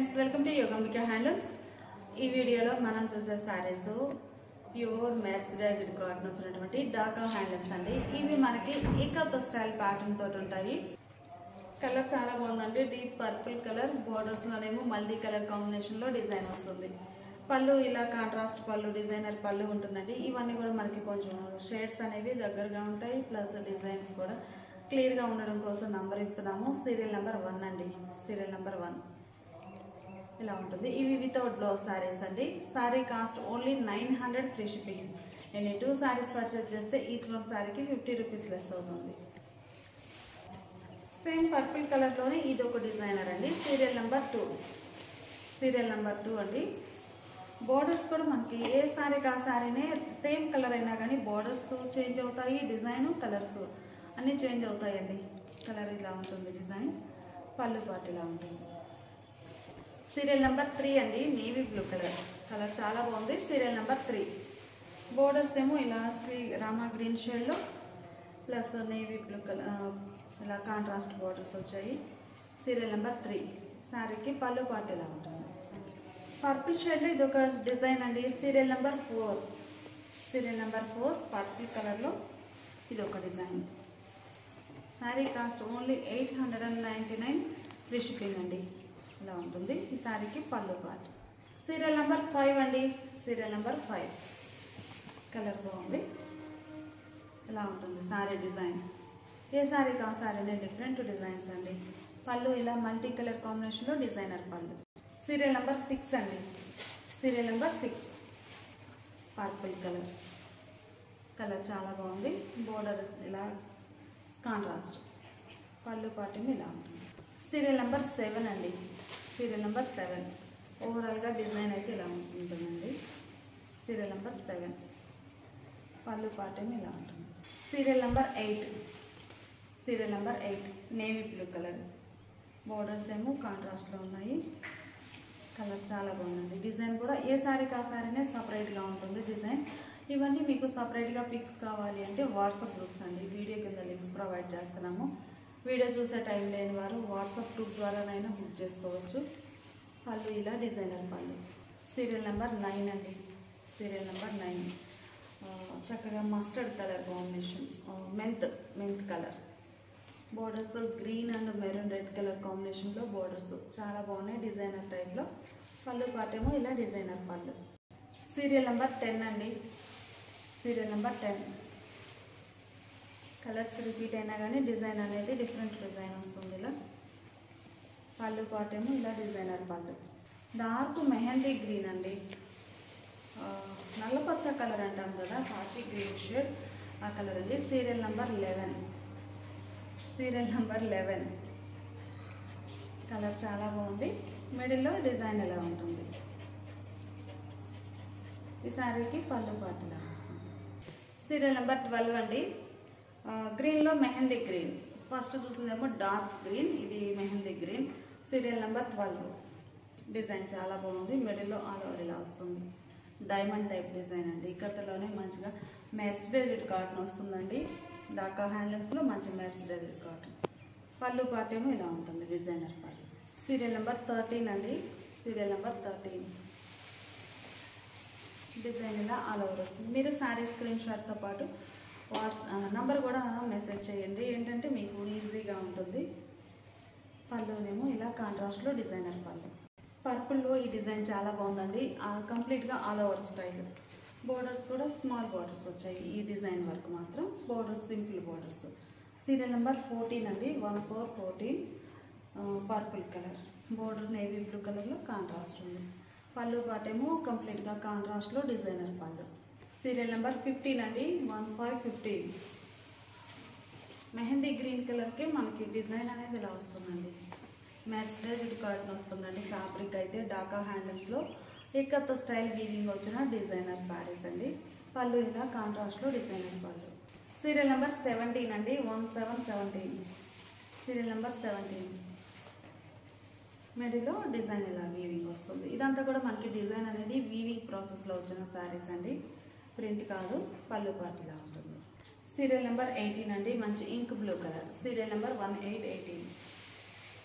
Friends welcome to Yogambika handlooms. ఈ వీడియోలో మనం చూసే సారీస్ ప్యూర్ మెర్సిడైజ్డ్ కాటన్ వచ్చినటువంటి డాకా హ్యాండ్లూమ్స్ అండి. ఇవి మనకి ఇకత్ స్టైల్ ప్యాటర్న్ తోటి ఉంటాయి. కలర్ చాలా బాగుందండి. డీప్ పర్పుల్ కలర్, బోర్డర్స్ లోనేమో మల్టీ కలర్ కాంబినేషన్ లో డిజైన్ వస్తుంది. పళ్ళు ఇలా కాంట్రాస్ట్ పళ్ళు, డిజైనర్ పళ్ళు ఉంటుందండి. ఇవన్నీ కూడా మనకి కొంచెం షేడ్స్ అనేవి దగ్గరగా ఉంటాయి. ప్లస్ డిజైన్స్ కూడా క్లియర్ గా ఉండడం కోసం నంబర్ ఇస్తున్నాము. సీరియల్ నెంబర్ 1 అండి. సీరియల్ నెంబర్ 1 ఇలా ఉంటుంది. ఇవి వితౌట్ బ్లౌజ్ సారీస్ అండి. Sorry cost only 900 free shipping. నేను 2 సారీస్ పర్చేజ్ చేస్తే ఈచ్ వన్ సారీకి 50 రూపీస్ లెస్ అవుతుంది. సేమ్ పర్పుల్ కలర్ లోనే ఇది ఒక డిజైనర్ అండి. Serial number 2. సీరియల్ నెంబర్ 2 అండి. బోర్డర్స్ కూడా మనకి ఏ సారీకి ఆ సారీనే సేమ్ కలర్ అయినా కానీ బోర్డర్స్ చేంజ్ అవుతాయి, డిజైన్ కలర్స్ అన్నీ చేంజ్ అవుతాయండి. కలర్ ఇలా ఉంటుంది, డిజైన్ పళ్ళు పార్ట్ ఇలా ఉంటుంది. సీరియల్ నెంబర్ 3 అండి. నేవీ బ్లూ కలర్, కలర్ చాలా బాగుంది. Serial number 3. బోర్డర్స్ ఏమో ఇలా రామా గ్రీన్ షేడ్లో ప్లస్ నేవీ బ్లూ కలర్ ఇలా కాంట్రాస్ట్ బోర్డర్స్ వచ్చాయి. Serial number 3. శారీకి పళ్ళు పార్ట్ ఇలా ఉంటుంది. పర్పుల్ షేడ్లో ఇది ఒక డిజైన్ అండి. Serial number 4. Serial number 4 purple కలర్లో ఇది ఒక design. Sari cost only 899 free shipping అండి. ఇలా ఉంటుంది. ఈ శారీకి పళ్ళు పార్ట్. సీరియల్ నెంబర్ 5 అండి. సీరియల్ నెంబర్ 5 కలర్ బాగుంది. ఇలా ఉంటుంది శారీ డిజైన్. ఏ శారీకి ఆ శారీనే డిఫరెంట్ డిజైన్స్ అండి. పళ్ళు ఇలా మల్టీ కలర్ కాంబినేషన్లో డిజైనర్ పళ్ళు. సీరియల్ నెంబర్ 6 అండి. Serial number 6 purple colour, colour చాలా బాగుంది. బోర్డర్ ఇలా కాంట్రాస్ట్, పళ్ళు పార్టింగ్ ఇలా ఉంటుంది. సీరియల్ నెంబర్ 7 అండి. సీరియల్ నెంబర్ 7 ఓవరాల్గా డిజైన్ అయితే ఇలా ఉంటుందండి. సీరియల్ నెంబర్ 7 పళ్ళు పార్టింగ్ ఇలా ఉంటుంది. Serial number 8. Serial number 8 navy blue colour, borders ఏమో కాంట్రాస్ట్లో ఉన్నాయి. కలర్ చాలా బాగుందండి. డిజైన్ కూడా ఏ శారీకి ఆ శారీనే సపరేట్గా ఉంటుంది డిజైన్. ఇవన్నీ మీకు సపరేట్గా పిక్స్ కావాలి అంటే వాట్సాప్ గ్రూప్స్ అండి. వీడియో కింద లింక్స్ ప్రొవైడ్ చేస్తున్నాము. వీడియో చూసే టైం లేని వారు వాట్సాప్ గ్రూప్ ద్వారానైనా బుక్ చేసుకోవచ్చు. పళ్ళు ఇలా డిజైనర్ పళ్ళు. సీరియల్ నెంబర్ 9 అండి. సీరియల్ నెంబర్ 9 చక్కగా mustard colour combination, mint colour. Borders green and maroon red colour కాంబినేషన్లో బోర్డర్స్ చాలా బాగున్నాయి డిజైనర్ టైప్లో. పళ్ళు పాటేమో ఇలా డిజైనర్ పళ్ళు. సీరియల్ నెంబర్ 10 అండి. సీరియల్ నెంబర్ 10 కలర్స్ రిపీట్ అయినా కానీ డిజైన్ అనేది డిఫరెంట్ డిజైన్ వస్తుంది. ఇలా పళ్ళు పాటేమో ఇలా డిజైనర్ పళ్ళు. డార్క్ మెహందీ గ్రీన్ అండి. నల్లపచ్చ కలర్ అంటాం కదా, కాచి గ్రీన్ షేడ్ ఆ కలర్ అండి. Serial number 11. Serial number 11 colour చాలా బాగుంది. మిడిల్లో డిజైన్ ఎలా ఉంటుంది. ఈ శారీకి పళ్ళు పాటులా వస్తుంది. సీరియల్ నెంబర్ 12 అండి. గ్రీన్లో మెహందీ గ్రీన్. ఫస్ట్ చూసిందేమో డార్క్ గ్రీన్, ఇది mehndi green. Serial number 12 design చాలా బాగుంది. మిడిల్లో ఆల్ ఓవర్ ఇలా వస్తుంది. డైమండ్ టైప్ డిజైన్ అండి. ఇక్కతలోనే మంచిగా మెర్సిడైజ్డ్ కాటన్ వస్తుందండి. డాకా హ్యాండ్లూమ్స్లో మంచి మెర్సిడైజ్డ్ కాటన్. పళ్ళు పాటేమో ఇలా ఉంటుంది, డిజైనర్ పళ్ళు. సీరియల్ నెంబర్ 13 అండి. సీరియల్ నెంబర్ 13 డిజైన్ ఇలా ఆల్ ఓవర్ వస్తుంది. మీరు శారీ స్క్రీన్ షాట్తో పాటు నంబర్ కూడా మెసేజ్ చేయండి, ఏంటంటే మీకు ఈజీగా ఉంటుంది. పళ్ళునేమో ఇలా కాంట్రాస్ట్లో డిజైనర్ పళ్ళు. పర్పుల్లో ఈ డిజైన్ చాలా బాగుందండి. కంప్లీట్గా ఆల్ ఓవర్ స్టైల్. బోర్డర్స్ కూడా స్మాల్ బోర్డర్స్ వచ్చాయి. ఈ డిజైన్ వరకు మాత్రం borders simple borders. Serial number 14 అండి. 14 purple colour, border navy blue కలర్లో కాంట్రాస్ట్ ఉంది. పళ్ళు పాటేమో కంప్లీట్గా కాంట్రాస్ట్లో డిజైనర్ పళ్ళు. సీరియల్ నెంబర్ 15 అండి. 15 మెహందీ గ్రీన్ కలర్కి మనకి డిజైన్ అనేది ఇలా వస్తుందండి. మెర్సిడైజ్డ్ కాటన్ వస్తుందండి. ఫ్యాబ్రిక్ అయితే డాకా హ్యాండ్లూమ్స్లో ఇకత్ స్టైల్ వీవింగ్ వచ్చిన డిజైనర్ సారీస్ అండి. పళ్ళు ఇలా కాంట్రాస్ట్లో డిజైనర్ పళ్ళు. సీరియల్ నెంబర్ 17 అండి. 17 సీరియల్ నెంబర్ 17 మిడిల్లో డిజైన్ ఇలా వీవింగ్ వస్తుంది. ఇదంతా కూడా మనకి డిజైన్ అనేది వీవింగ్ ప్రాసెస్లో వచ్చిన సారీస్ అండి, ప్రింట్ కాదు. పళ్ళు పార్ట్ ఇలా ఉంటుంది. సీరియల్ నెంబర్ 18 అండి. మంచి ink blue colour. Serial number 18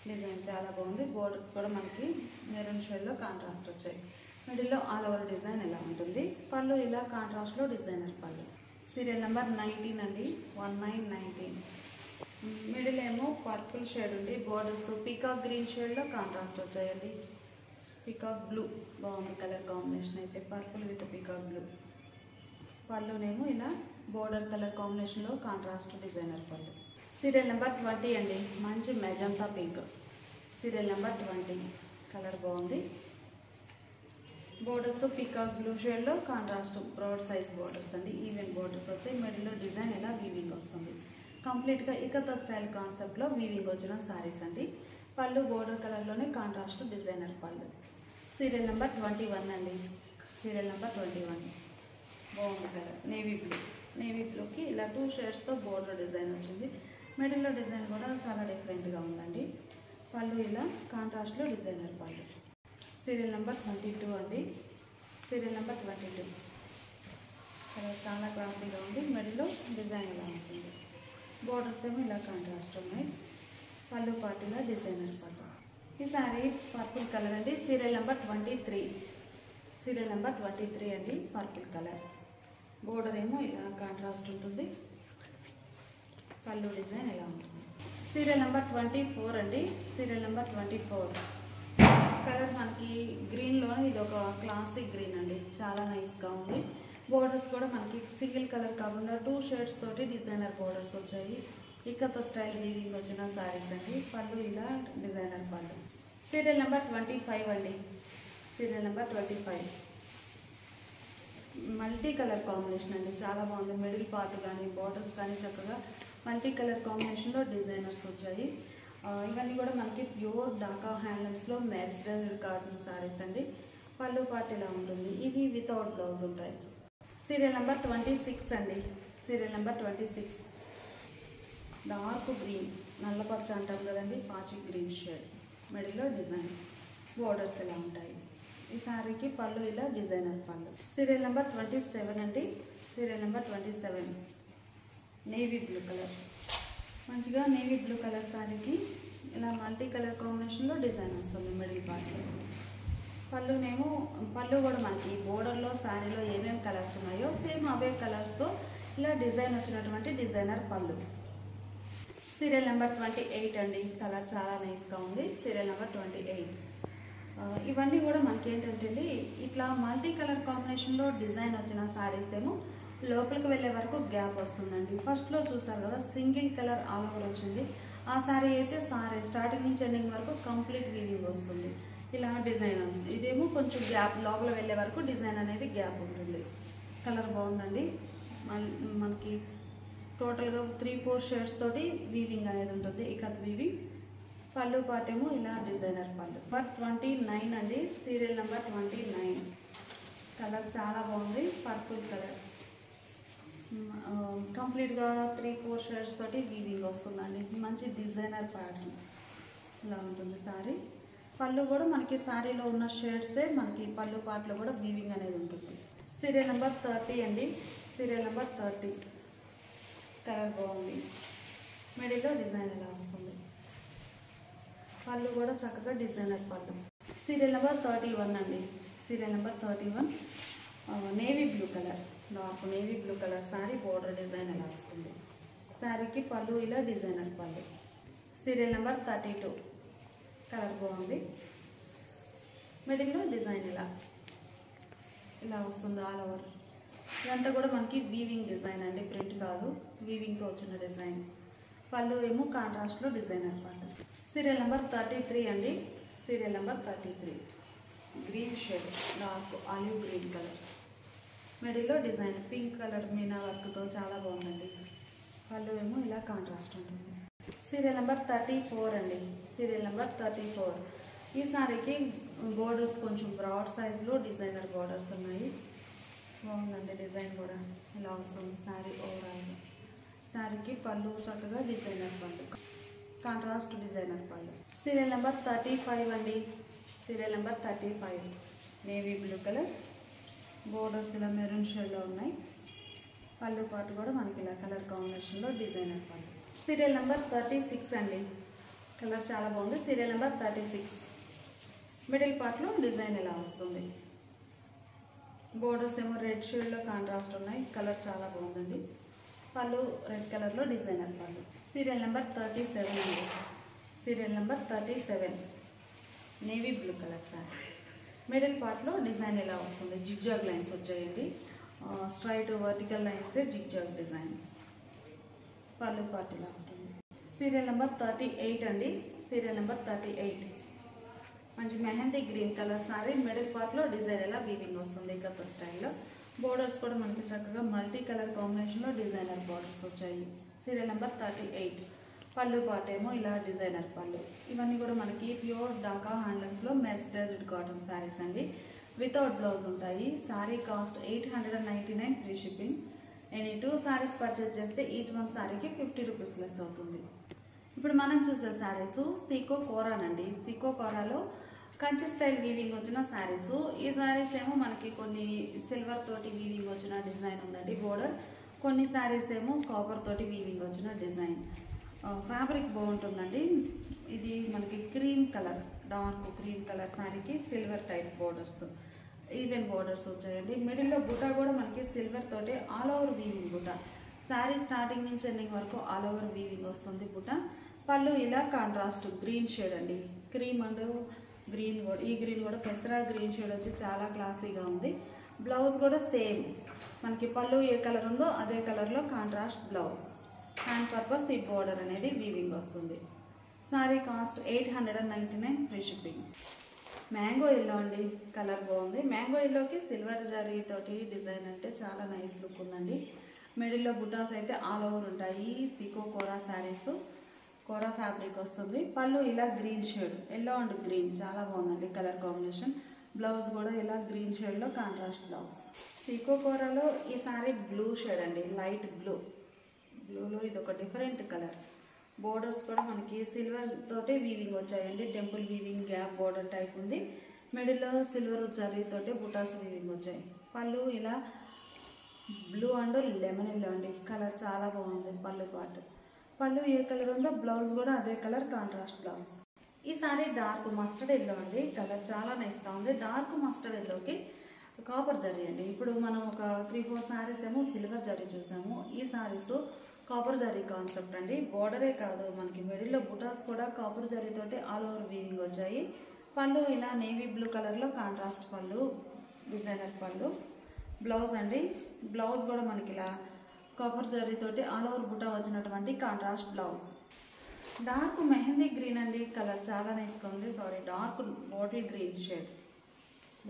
design చాలా బాగుంది. బోర్డర్స్ కూడా మనకి మెరూన్ షేడ్లో కాంట్రాస్ట్ వచ్చాయి. మిడిల్లో ఆల్ ఓవర్ డిజైన్ ఎలా ఉంటుంది. పళ్ళు ఇలా కాంట్రాస్ట్లో డిజైనర్ పళ్ళు. సీరియల్ నెంబర్ 19 అండి, 1919. మిడిల్ ఏమో పర్పుల్ షేడ్ ఉంది. బోర్డర్స్ పీకాక్ గ్రీన్ షేడ్లో కాంట్రాస్ట్ వచ్చాయండి. పీకాక్ బ్లూ బాగుంది కలర్ కాంబినేషన్ అయితే, పర్పుల్ విత్ పీకాక్ బ్లూ. పళ్ళునేమో ఇలా బోర్డర్ కలర్ కాంబినేషన్లో కాంట్రాస్ట్ డిజైనర్ పళ్ళు. సీరియల్ నెంబర్ 20 అండి, మంచి magenta pink. Serial number 20 colour బాగుంది. బోర్డర్స్ పీకాక్ బ్లూ షేడ్లో కాంట్రాస్ట్ బ్రాడ్ సైజ్ బోర్డర్స్ అండి. ఈవెన్ బోర్డర్స్ వచ్చాయి. మిడిల్లో డిజైన్ ఇలా వీవింగ్ వస్తుంది. కంప్లీట్గా ఇకత స్టైల్ కాన్సెప్ట్లో వీవింగ్ వచ్చిన శారీస్ అండి. పళ్ళు బోర్డర్ కలర్లోనే కాంట్రాస్ట్ డిజైనర్ పళ్ళు. సీరియల్ నెంబర్ 21 అండి, సీరియల్ నెంబర్ 21 బాగుంది కలర్. నేవీ బ్లూ, నేవీ బ్లూకి ఇలా 2 షేడ్స్తో బోర్డర్ డిజైన్ వచ్చింది. మిడిల్లో డిజైన్ కూడా చాలా డిఫరెంట్గా ఉందండి. పళ్ళు ఇలా కాంట్రాస్ట్లో డిజైనర్ పళ్ళు. సీరియల్ నెంబర్ 22 అండి, సీరియల్ నెంబర్ 22 కలర్ చాలా క్లాసీగా ఉంది. మిడిల్లో డిజైన్ ఇలా ఉంటుంది. బోర్డర్స్ ఏమో ఇలా కాంట్రాస్ట్ ఉన్నాయి. పళ్ళు పార్టీలో డిజైనర్ పళ్ళు. ఈ సారీ పర్పుల్ కలర్ అండి. సీరియల్ నెంబర్ 23, సీరియల్ నెంబర్ 23 అండి, పర్పుల్ కలర్. బోర్డర్ ఏమో ఇలా కాంట్రాస్ట్ ఉంటుంది. పళ్ళు డిజైన్ ఎలా ఉంటుంది. సీరియల్ నెంబర్ 24 అండి, సీరియల్ నెంబర్ 24 కలర్ మనకి గ్రీన్లోనే ఇది ఒక క్లాసిక్ గ్రీన్ అండి, చాలా నైస్గా ఉంది. బోర్డర్స్ కూడా మనకి సింగిల్ కలర్ కాకుండా 2 షేడ్స్ తోటి డిజైనర్ బోర్డర్స్ వచ్చాయి. ఇకత స్టైల్ వీవింగ్ వచ్చిన శారీస్ అండి. పళ్ళు ఇలా డిజైనర్ పళ్ళు. సీరియల్ నెంబర్ 25 అండి, serial number 25 multi colour combination అండి, చాలా బాగుంది. మిడిల్ పార్ట్ కానీ బార్డర్స్ కానీ చక్కగా మల్టీ కలర్ కాంబినేషన్లో డిజైనర్స్ వచ్చాయి. ఇవన్నీ కూడా మనకి ప్యూర్ ఢాకా హ్యాండ్లూమ్స్లో మెర్స్డల్ కాటన్ శారీస్ అండి. పళ్ళు పార్ట్ ఇలా ఉంటుంది. ఇవి వితౌట్ బ్లౌజ్ ఉంటాయి. సీరియల్ నెంబర్ 26 అండి, సీరియల్ నెంబర్ 26 డార్క్ గ్రీన్, నల్లపచ్చ అంటాం కదండి, పాచి గ్రీన్ షేడ్. మిడిల్లో డిజైన్ బోర్డర్స్ ఇలా ఉంటాయి. ఈ శారీకి పళ్ళు ఇలా డిజైనర్ పళ్ళు. సీరియల్ నెంబర్ 27 అండి, serial number 27 navy blue colour. మంచిగా నేవీ బ్లూ కలర్ శారీకి ఇలా మల్టీ కలర్ కాంబినేషన్లో డిజైన్ వస్తుంది మిడిల్ పార్ట్లో. పళ్ళునేమో పళ్ళు కూడా మనకి బోర్డర్లో శారీలో ఏమేమి కలర్స్ ఉన్నాయో సేమ్ అవే కలర్స్తో ఇలా డిజైన్ వచ్చినటువంటి డిజైనర్ పళ్ళు. సీరియల్ నెంబర్ 28 అండి, కలర్ చాలా నైస్గా ఉంది. సీరియల్ నెంబర్ 28 ఇవన్నీ కూడా మనకి ఏంటంటే ఇట్లా మల్టీ కలర్ కాంబినేషన్లో డిజైన్ వచ్చిన శారీస్ ఏమో లోపలికి వెళ్ళే వరకు గ్యాప్ వస్తుందండి. ఫస్ట్లో చూసారు కదా సింగిల్ కలర్ ఆల్ ఓవర్ వచ్చింది. ఆ శారీ అయితే స్టార్టింగ్ నుంచి ఎండింగ్ వరకు కంప్లీట్ వీవింగ్ వస్తుంది. ఇలా డిజైన్ వస్తుంది. ఇదేమో కొంచెం గ్యాప్ లోపల వెళ్ళే వరకు డిజైన్ అనేది గ్యాప్ ఉంటుంది. కలర్ బాగుందండి. మనకి టోటల్గా 3-4 షేడ్స్ తోటి వీవింగ్ అనేది ఉంటుంది. ఇక వీవింగ్ పళ్ళు పార్ట్ ఏమో ఇలా డిజైనర్ పళ్ళు. నెంబర్ 29 అండి, సీరియల్ నెంబర్ 29 కలర్ చాలా బాగుంది. పర్పుల్ కలర్ కంప్లీట్గా 3-4 షేడ్స్ తోటి వీవింగ్ వస్తుందండి. మంచి డిజైనర్ ప్యాటర్న్ ఇలా ఉంటుంది సారీ. పళ్ళు కూడా మనకి శారీలో ఉన్న షేడ్సే మనకి పళ్ళు పార్ట్లో కూడా వీవింగ్ అనేది ఉంటుంది. సీరియల్ నెంబర్ 30 అండి, సీరియల్ నెంబర్ 30 కలర్ బాగుంది. మిడిల్లో డిజైన్ ఇలా వస్తుంది. పళ్ళు కూడా చక్కగా డిజైనర్ పళ్ళు. సీరియల్ నెంబర్ 31 అండి, serial number 31 navy blue colour, dark navy blue colour sari. Border design ఎలా వస్తుంది. శారీకి పళ్ళు ఇలా డిజైనర్ పళ్ళు. సీరియల్ నెంబర్ 32 కలర్ బాగుంది. మిడిల్లో డిజైన్ ఇలా వస్తుంది ఆల్ ఓవర్. ఇదంతా కూడా మనకి వీవింగ్ డిజైన్ అండి, ప్రింట్ కాదు, వీవింగ్తో వచ్చిన డిజైన్. పళ్ళు ఏమో కాంట్రాస్ట్లో డిజైనర్ పళ్ళు. సీరియల్ నెంబర్ 33 అండి, serial number 33 green shade, dark olive green colour. మిడిల్లో డిజైన్ పింక్ కలర్ మీనా వర్క్తో చాలా బాగుందండి. పళ్ళు ఏమో ఇలా కాంట్రాస్ట్ ఉంటుంది. సీరియల్ నెంబర్ 34 అండి, సీరియల్ నెంబర్ 34 ఈ సారీకి బోర్డర్స్ కొంచెం బ్రాడ్ సైజ్లో డిజైనర్ బోర్డర్స్ ఉన్నాయి. బాగుందండి డిజైన్ కూడా ఇలా వస్తుంది శారీ ఓవరాల్. శారీకి పళ్ళు చక్కగా డిజైనర్ పళ్ళు, కాంట్రాస్ట్ డిజైనర్ పళ్ళు. సీరియల్ నెంబర్ 35 అండి, serial number 35 navy blue colour. Borders ఇలా మెరూన్ షేడ్లో ఉన్నాయి. పళ్ళు పాటు కూడా మనకి ఇలా కలర్ కాంబినేషన్లో డిజైనర్ పళ్ళు. సీరియల్ నెంబర్ 36 అండి, కలర్ చాలా బాగుంది. Serial number 36. మిడిల్ పార్ట్లో డిజైన్ ఇలా వస్తుంది. బోర్డర్స్ ఏమో రెడ్ షేడ్లో కాంట్రాస్ట్ ఉన్నాయి. కలర్ చాలా బాగుందండి. పళ్ళు రెడ్ కలర్లో డిజైనర్ పళ్ళు. సీరియల్ నెంబర్ 37 అండి. Serial number 37 navy blue colour sorry. Middle పార్ట్లో డిజైన్ ఇలా వస్తుంది. జిగ్జాగ్ లైన్స్ వచ్చాయండి. Straight vertical lines zigzag design. పళ్ళు పార్ట్ ఇలా ఉంటుంది. సీరియల్ నెంబర్ 38 అండి. సీరియల్ నెంబర్ 38 మంచి mehndi green colour sorry. Middle పార్ట్లో డిజైన్ ఎలా వీవింగ్ వస్తుంది కథ స్టైల్లో. బోర్డర్స్ కూడా మనకి చక్కగా మల్టీ కలర్ కాంబినేషన్లో డిజైనర్ బోర్డర్స్ వచ్చాయి. Serial number 38. పళ్ళు పార్ట్ ఏమో ఇలా డిజైనర్ పళ్ళు. ఇవన్నీ కూడా మనకి ప్యూర్ ఢాకా హ్యాండ్లూమ్స్లో మెర్సిడైజ్డ్ కాటన్ శారీస్ అండి. వితౌట్ బ్లౌజ్ ఉంటాయి. Sari cost 899 free shipping. Any 2 saris purchase చేస్తే ఈచ్ వన్ శారీకి 50 రూపీస్ లెస్ అవుతుంది. ఇప్పుడు మనం చూసే శారీస్ సీకో కోరానండి. సీకో కోరాలో కంచి స్టైల్ వీవింగ్ వచ్చిన శారీస్. ఈ శారీస్ ఏమో మనకి కొన్ని సిల్వర్ తోటి వీవింగ్ వచ్చిన డిజైన్ ఉందండి బోర్డర్. కొన్ని శారీస్ ఏమో కాపర్ తోటి వీవింగ్ వచ్చిన డిజైన్. ఫ్యాబ్రిక్ బాగుంటుందండి. ఇది మనకి cream colour, dark cream colour శారీకి silver type borders, even borders వచ్చాయండి. మిడిల్లో బుట్ట కూడా మనకి సిల్వర్ తోటి ఆల్ ఓవర్ వీవింగ్ బుట్ట. శారీ స్టార్టింగ్ నుంచి ఎండింగ్ వరకు ఆల్ ఓవర్ వీవింగ్ వస్తుంది బుట్ట. పళ్ళు ఇలా కాంట్రాస్ట్ గ్రీన్ షేడ్ అండి. క్రీమ్ అండ్ గ్రీన్ కూడా, ఈ గ్రీన్ కూడా పెసరా గ్రీన్ షేడ్ వచ్చి చాలా క్లాసీగా ఉంది. బ్లౌజ్ కూడా సేమ్ మనకి పళ్ళు ఏ కలర్ ఉందో అదే కలర్లో కాంట్రాస్ట్ బ్లౌజ్. హ్యాండ్ పర్పస్ ఈ బోర్డర్ అనేది వీవింగ్ వస్తుంది. Sorry cost 899 free shipping. Mango yellow అండి. కలర్ బాగుంది. మ్యాంగో ఎల్లోకి సిల్వర్ జరీ తోటి డిజైన్ అంటే చాలా నైస్ లుక్ ఉందండి. మిడిల్లో బుటాస్ అయితే ఆల్ ఓవర్ ఉంటాయి. సీకో కోరా శారీస్, కోరా ఫ్యాబ్రిక్ వస్తుంది. పళ్ళు ఇలా green shade, yellow and green చాలా బాగుందండి కలర్ కాంబినేషన్. బ్లౌజ్ కూడా ఇలా గ్రీన్ షేడ్లో కాంట్రాస్ట్ బ్లౌజ్. సీకో కోరాలో ఈ శారీ బ్లూ షేడ్ అండి, లైట్ బ్లూ. బ్లూలో ఇది ఒక డిఫరెంట్ కలర్. బోర్డర్స్ కూడా మనకి సిల్వర్ తోటి వీవింగ్ వచ్చాయండి. Temple weaving gap border type ఉంది. మిడిల్లో సిల్వర్ జరీ తోటి బుటాస్ వీవింగ్ వచ్చాయి. పళ్ళు ఇలా బ్లూ అండ్ లెమన్ ఎల్లో అండి. కలర్ చాలా బాగుంది. పళ్ళు పార్ట్, పళ్ళు ఏ కలర్ ఉందో బ్లౌజ్ కూడా అదే కలర్ కాంట్రాస్ట్ బ్లౌజ్. ఈ సారీ డార్క్ మస్టర్డ్ ఎల్లో అండి. కలర్ చాలా నైస్గా ఉంది. డార్క్ మస్టర్డ్ ఎల్లోకి కాపర్ జరీ అండి. ఇప్పుడు మనం ఒక 3-4 శారీస్ ఏమో సిల్వర్ జరీ చూసాము. ఈ శారీస్ కాపర్ జరీ కాన్సెప్ట్ అండి. బోర్డరే కాదు మనకి మిడిల్లో బుటాస్ కూడా కాపర్ జరీతోటి ఆల్ ఓవర్ వీవింగ్ వచ్చాయి. పళ్ళు ఇలా నేవీ బ్లూ కలర్లో కాంట్రాస్ట్ పళ్ళు, డిజైనర్ పళ్ళు. బ్లౌజ్ అండి. బ్లౌజ్ కూడా మనకి ఇలా కాపర్ జరీతోటి ఆల్ ఓవర్ బుటా వచ్చినటువంటి contrast blouse. Dark mehndi green అండి. కలర్ చాలా నైస్గా ఉంది. Dark bottle green shade,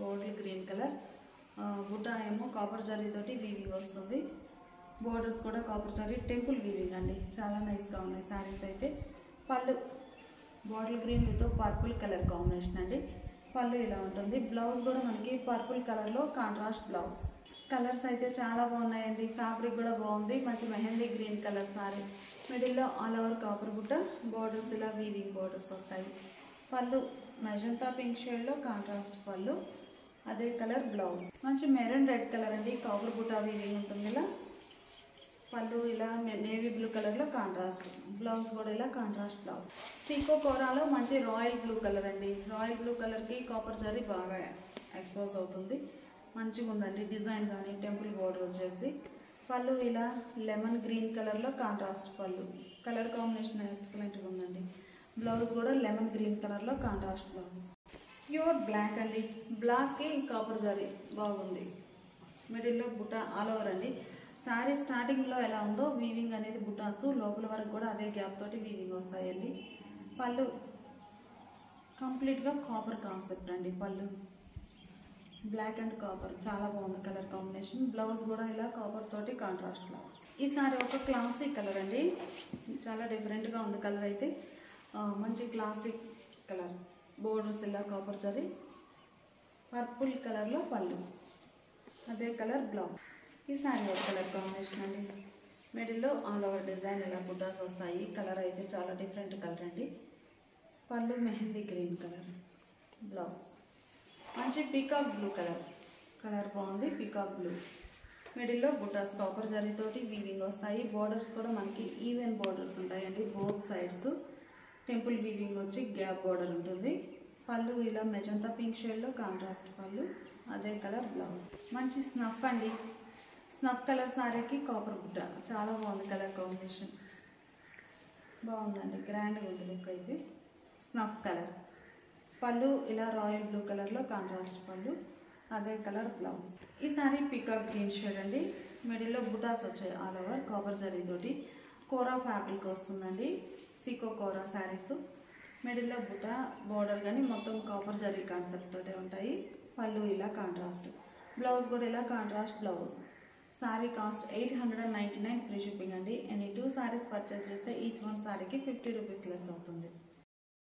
bottle green colour. బుటా ఏమో కాపర్ జరీతోటి వీవింగ్ వస్తుంది. బోర్డర్స్ కూడా కాపర్ జరీ టెంపుల్ వీవింగ్ అండి. చాలా నైస్గా ఉన్నాయి శారీస్ అయితే. పళ్ళు bottle green with purple colour combination అండి. పళ్ళు ఇలా ఉంటుంది. బ్లౌజ్ కూడా మనకి పర్పుల్ కలర్లో కాంట్రాస్ట్ బ్లౌజ్. కలర్స్ అయితే చాలా బాగున్నాయండి. ఫ్యాబ్రిక్ కూడా బాగుంది. మంచి మెహందీ గ్రీన్ కలర్ సారీ. మిడిల్లో ఆల్ ఓవర్ కాపర్ బుట్ట, బోర్డర్స్ ఇలా వీవింగ్ బోర్డర్స్ వస్తాయి. పళ్ళు మెజంతా పింక్ షేడ్లో కాంట్రాస్ట్ పళ్ళు, అదే కలర్ బ్లౌజ్. మంచి మెరూన్ రెడ్ కలర్ అండి. కాపర్ బుట్ట వీవింగ్ ఉంటుంది ఇలా. పళ్ళు ఇలా నేవీ బ్లూ కలర్లో కాంట్రాస్ట్, బ్లౌజ్ కూడా ఇలా కాంట్రాస్ట్ బ్లౌజ్. సీకో కోరాలో మంచి రాయల్ బ్లూ కలర్ అండి. రాయల్ బ్లూ కలర్కి కాపర్ జరీ బాగా ఎక్స్పోజ్ అవుతుంది. మంచిగా ఉందండి డిజైన్ కానీ టెంపుల్ బోర్డర్ వచ్చేసి. పళ్ళు ఇలా లెమన్ గ్రీన్ కలర్లో కాంట్రాస్ట్ పళ్ళు. కలర్ కాంబినేషన్ ఎక్సలెంట్గా ఉందండి. బ్లౌజ్ కూడా లెమన్ గ్రీన్ కలర్లో కాంట్రాస్ట్ బ్లౌజ్. ప్యూర్ బ్లాక్ అండి. బ్లాక్కి కాపర్ జరీ బాగుంది. మిడిల్లో బుట్ట ఆల్ ఓవర్ అండి. శారీ స్టార్టింగ్లో ఎలా ఉందో వీవింగ్ అనేది బుటాసు లోపల వరకు కూడా అదే గ్యాప్ తోటి వీవింగ్ వస్తాయండి. పళ్ళు కంప్లీట్గా కాపర్ కాన్సెప్ట్ అండి. పళ్ళు బ్లాక్ అండ్ కాపర్ చాలా బాగుంది కలర్ కాంబినేషన్. బ్లౌజ్ కూడా ఇలా కాపర్ తోటి కాంట్రాస్ట్ బ్లౌజ్. ఈ సారీ ఒక క్లాసిక్ కలర్ అండి. చాలా డిఫరెంట్గా ఉంది కలర్ అయితే. మంచి క్లాసిక్ కలర్. బోర్డర్స్ ఇలా కాపర్ జరీ, పర్పుల్ కలర్లో పళ్ళు, అదే కలర్ బ్లౌజ్. ఈ సారీ ఒక కలర్ కాంబినేషన్ అండి. మిడిల్లో ఆల్ ఓవర్ డిజైన్ ఇలా బుటాస్ వస్తాయి. కలర్ అయితే చాలా డిఫరెంట్ కలర్ అండి. పళ్ళు మెహందీ గ్రీన్ కలర్, బ్లౌజ్ మంచి పీకాక్ బ్లూ కలర్. కలర్ బాగుంది. Peacock blue. మిడిల్లో బుటాస్ కాపర్ జరీతోటి వీవింగ్ వస్తాయి. బోర్డర్స్ కూడా మనకి ఈవెన్ బోర్డర్స్ ఉంటాయండి బోత్ సైడ్స్. టెంపుల్ వీవింగ్ వచ్చి గ్యాప్ బోర్డర్ ఉంటుంది. పళ్ళు ఇలా మెజంతా పింక్ షేడ్లో కాంట్రాస్ట్ పళ్ళు, అదే కలర్ బ్లౌజ్. మంచి స్నఫ్ అండి, స్నఫ్ కలర్ సారీకి కాపర్ బుట్ట, చాలా బాగుంది కలర్ కాంబినేషన్, బాగుందండి, గ్రాండ్గా ఉంది లుక్ అయితే. స్నఫ్ కలర్ పళ్ళు ఇలా రాయల్ బ్లూ కలర్లో కాంట్రాస్ట్ పళ్ళు, అదే కలర్ బ్లౌజ్. ఈ సారీ పీకాక్ గ్రీన్ షేడ్ అండి, మిడిల్లో బుటాస్ వచ్చాయి ఆల్ ఓవర్ కాపర్ జరీ తోటి. కోరా ఫ్యాబ్రిక్ వస్తుందండి, సీకో కోరా శారీస్. మిడిల్లో బుటా బోర్డర్ కానీ మొత్తం కాపర్ జరీ కాన్సెప్ట్ తోటే ఉంటాయి. పళ్ళు ఇలా కాంట్రాస్ట్, బ్లౌజ్ కూడా ఇలా contrast blouse. Sorry cost 899 free shipping అండి. ఎనీ 2 సారీస్ పర్చేజ్ చేస్తే ఈచ్ వన్ సారీకి 50 రూపీస్ లెస్ అవుతుంది.